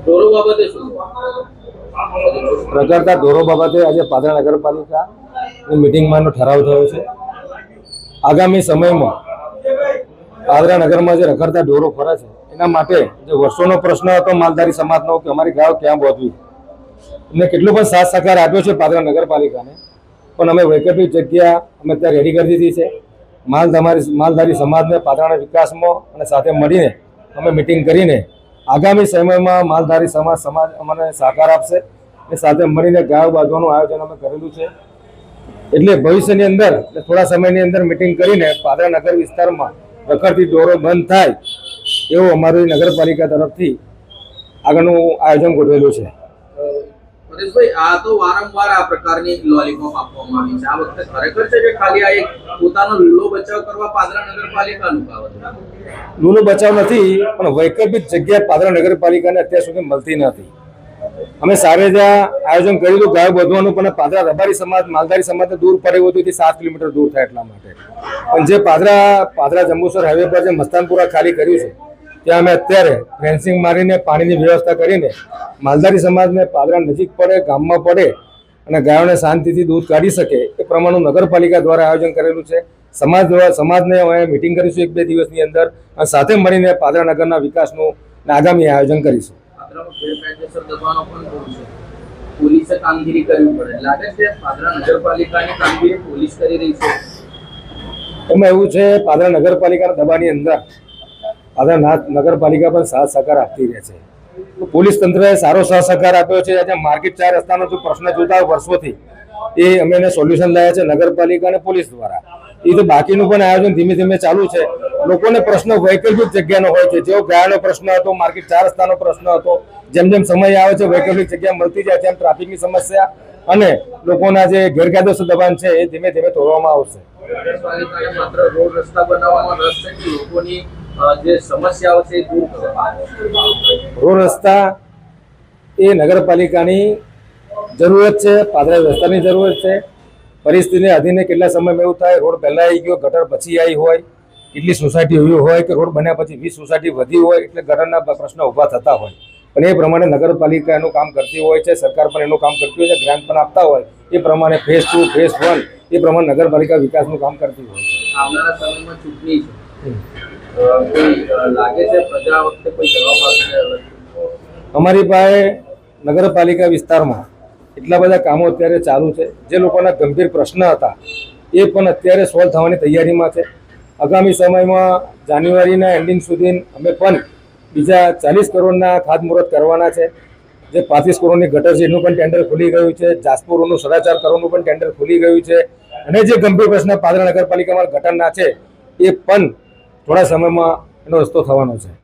ઢોરો બાબતે શું? રખડતા ઢોરો બાબતે આજે પાદરા નગરપાલિકાની મિટિંગમાંનો ઠરાવ થયો છે. આગામી સમયમાં પાદરા નગરમાં જે રખડતા ઢોરો ફરે છે એના માટે જે વર્ષોનો પ્રશ્ન હતો માલધારી સમાજનો કે અમારી ગાયો ક્યાં પહોંચવી, એમને કેટલો પણ સાથ સહકાર આપ્યો છે પાદરા નગરપાલિકાને, પણ અમે વૈકલ્પિક જગ્યા અમે ત્યાં રેડી કરી દીધી છે. માલધારી સમાજને પાદરાના વિકાસમાં અને સાથે મળીને અમે મિટિંગ કરીને આગામી સમયમાં માલધારી સમાજ અમને સહકાર આપશે એ સાથે મળીને ગાયો બાંધવાનું આયોજન અમે કરેલું છે. એટલે ભવિષ્યની અંદર થોડા સમયની અંદર મિટિંગ કરીને પાદરા નગર વિસ્તારમાં રખડતી ઢોરો બંધ થાય એવું અમારી નગરપાલિકા તરફથી આગળનું આયોજન ગોઠવેલું છે. પરેશભાઈ, આ તો વારંવાર આ પ્રકારની લોલીપોપ આપવામાં આવી છે. આ વખતે ખરેખર છે કે ખાલી આ એક પોતાનો લીલો બચાવ કરવા પાદરા નગરપાલિકાનું કાવત? લૂલો બચાવ નથી, પણ વૈકલ્પિક જગ્યા પાદરા નગરપાલિકાને અત્યાર સુધી મળતી નથી. અમે સારે જ્યાં આયોજન કર્યું હતું ગાયો બાંધવાનું, પણ પાદરા રબારી સમાજ માલધારી સમાજને દૂર પડે એવું હતું, 7 કિલોમીટર દૂર થાય એટલા માટે. પણ જે પાદરા જંબુસર હાઈવે પર જે મસ્તાનપુરા ખાલી કર્યું છે ત્યાં અમે અત્યારે ફેન્સિંગ મારીને પાણીની વ્યવસ્થા કરીને માલધારી સમાજને પાદરા નજીક પડે, ગામમાં પડે અને ગાયોને શાંતિથી દૂધ કાઢી શકે એ પ્રમાણનું નગરપાલિકા દ્વારા આયોજન કરેલું છે. સમાજને અમે મિટિંગ કરીશું 1-2 દિવસની અંદર અને સાથે મળીને પાદરા નગરના વિકાસનું આગામી આયોજન કરીશું. ગેરકાયદેસર દબાણો પણ બહુ છે, પોલીસે કામગીરી કરવી પડે. લાગે છે પાદરા નગરપાલિકાની કામગીરી પોલીસ કરી રહી છે? એમાં એવું છે, પાદરા નગરપાલિકાના દબાણની અંદર પાદરા નગરપાલિકા પણ સાથ સહકાર આપતી રહે છે. પોલીસ તંત્રએ સારો સહકાર આપ્યો છે. આજે માર્કેટ 4 રસ્તાનો જો પ્રશ્ન જોતા વર્ષોથી એ અમે એને સોલ્યુશન લાવ્યા છે નગરપાલિકા અને પોલીસ દ્વારા. એ તો બાકીનું પણ આયોજન ધીમે ધીમે ચાલુ છે. લોકોને પ્રશ્ન વૈકલ્પિક જગ્યાનો હોય છે. જેવો ગાયનો પ્રશ્ન હતો, માર્કેટ 4 રસ્તાનો પ્રશ્ન હતો, જેમ જેમ સમય આવે છે વૈકલ્પિક જગ્યા મળતી જાય તેમ ટ્રાફિકની સમસ્યા અને લોકોના જે ગેરકાયદેસર દબાણ છે એ ધીમે ધીમે તોડવામાં આવશે. નગરપાલિકાને માત્ર રોડ રસ્તા બનાવવામાં રસ છે કે લોકોની જે સમસ્યાઓ છે એ દૂર કરવામાં? રોડ રસ્તા એ નગરપાલિકાની જરૂરત છે, પાદરા વિસ્તારની જરૂરત છે. પરિસ્થિતિને અધીને કેટલા સમયમાં એવું થાય રોડ પહેલા આવી ગયો, ગટર પછી આવી હોય, કેટલી સોસાયટી એવી હોય કે રોડ બન્યા પછી 20 સોસાયટી વધી હોય એટલે ગટરના પ્રશ્નો ઊભા થતા હોય. પણ એ પ્રમાણે નગરપાલિકા એનું કામ કરતી હોય છે, સરકાર પણ એનું કામ કરતી હોય છે, ગ્રાન્ટ પણ આપતા હોય એ પ્રમાણે ફેઝ 2, ફેઝ 1 એ પ્રમાણે નગરપાલિકા વિકાસનું કામ કરતી હોય છે. આવનારા સમયમાં ચૂંટણી છે, કોઈ લાગે છે પ્રજા વખતે કોઈ જવાબ આપશે? અમારી પાસે નગરપાલિકા વિસ્તારમાં એટલા બધા કામો અત્યારે ચાલુ છે. જે લોકોના ગંભીર પ્રશ્ન હતા એ પણ અત્યારે સોલ્વ થવાની તૈયારીમાં છે. આગામી સમયમાં જાન્યુઆરીના એન્ડિંગ સુધી અમે પણ બીજા 40 કરોડના ખાતમુહૂર્ત કરવાના છે. જે 35 કરોડની ગટર છે એનું પણ ટેન્ડર ખુલી ગયું છે. જાસપુરનું 4.5 કરોડનું પણ ટેન્ડર ખુલી ગયું છે. અને જે ગંભીર પ્રશ્ન પાદરા નગરપાલિકામાં ગટરના છે એ પણ થોડા સમયમાં એનો રસ્તો થવાનો છે.